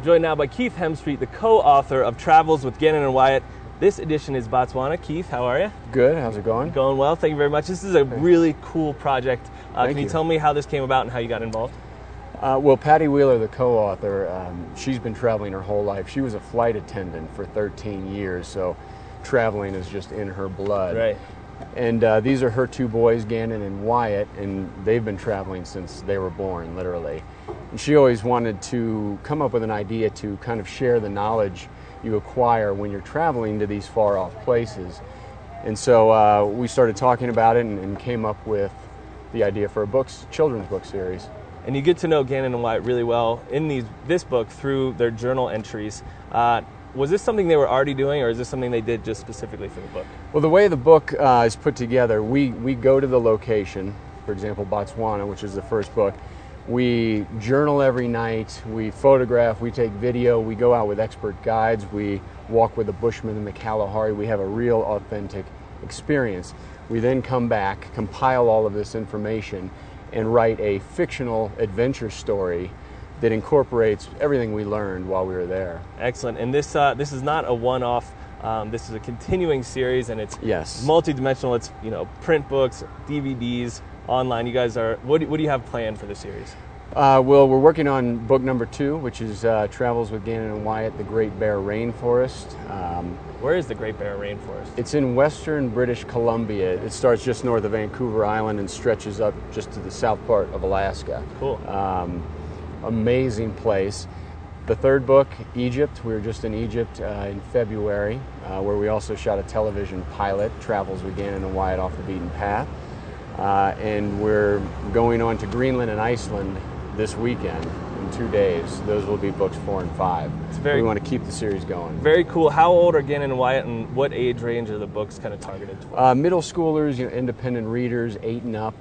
Joined now by Keith Hemstreet, the co-author of Travels with Gannon and Wyatt. This edition is Botswana. Keith, how are you? Good. How's it going? Going well. Thank you very much. This is a really cool project. Can you you tell me how this came about and how you got involved? Well, Patty Wheeler, the co-author, she's been traveling her whole life. She was a flight attendant for 13 years, so traveling is just in her blood. Right. And these are her two boys, Gannon and Wyatt, and they've been traveling since they were born, literally. And she always wanted to come up with an idea to kind of share the knowledge you acquire when you're traveling to these far-off places. And so we started talking about it and came up with the idea for a children's book series. And you get to know Gannon and Wyatt really well in this book through their journal entries. Was this something they were already doing, or is this something they did just specifically for the book? Well, the way the book is put together, we go to the location, for example, Botswana, which is the first book. We journal every night, we photograph, we take video, we go out with expert guides, we walk with the Bushmen in the Kalahari. We have a real authentic experience. We then come back, compile all of this information, and write a fictional adventure story that incorporates everything we learned while we were there. Excellent. And this is not a one-off. This is a continuing series, and it's multi-dimensional. It's print books, DVDs, online. You guys are. What do you have planned for the series? Well, we're working on book number 2, which is Travels with Gannon and Wyatt, the Great Bear Rainforest. Where is the Great Bear Rainforest? It's in western British Columbia. It starts just north of Vancouver Island and stretches up just to the south part of Alaska. Cool. Amazing place. The third book, Egypt. We were just in Egypt in February, where we also shot a television pilot, Travels with Gannon and Wyatt Off the Beaten Path. And we're going on to Greenland and Iceland this weekend in 2 days. Those will be books 4 and 5. We want to keep the series going. Very cool. How old are Gannon and Wyatt, and what age range are the books kind of targeted towards? Middle schoolers, independent readers, 8 and up.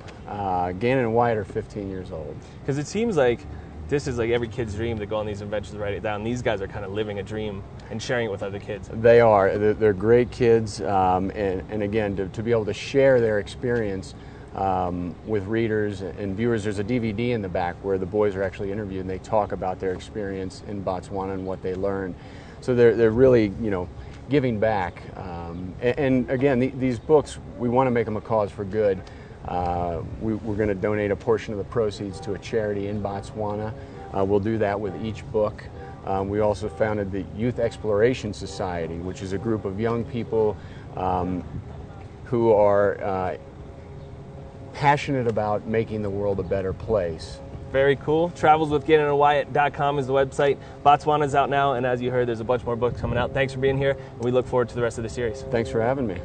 Gannon and Wyatt are 15 years old. Because it seems like this is like every kid's dream to go on these adventures, write it down. These guys are kind of living a dream and sharing it with other kids. They are. They're great kids, and again, to be able to share their experience with readers and viewers. There's a DVD in the back where the boys are actually interviewed and they talk about their experience in Botswana and what they learned. So they're really, giving back. And again, these books, we want to make them a cause for good. We're going to donate a portion of the proceeds to a charity in Botswana. We'll do that with each book. We also founded the Youth Exploration Society, which is a group of young people who are passionate about making the world a better place. Very cool. TravelsWithGannonandWyatt.com is the website. Botswana's out now, and as you heard, there's a bunch more books coming out. Thanks for being here, and we look forward to the rest of the series. Thanks for having me.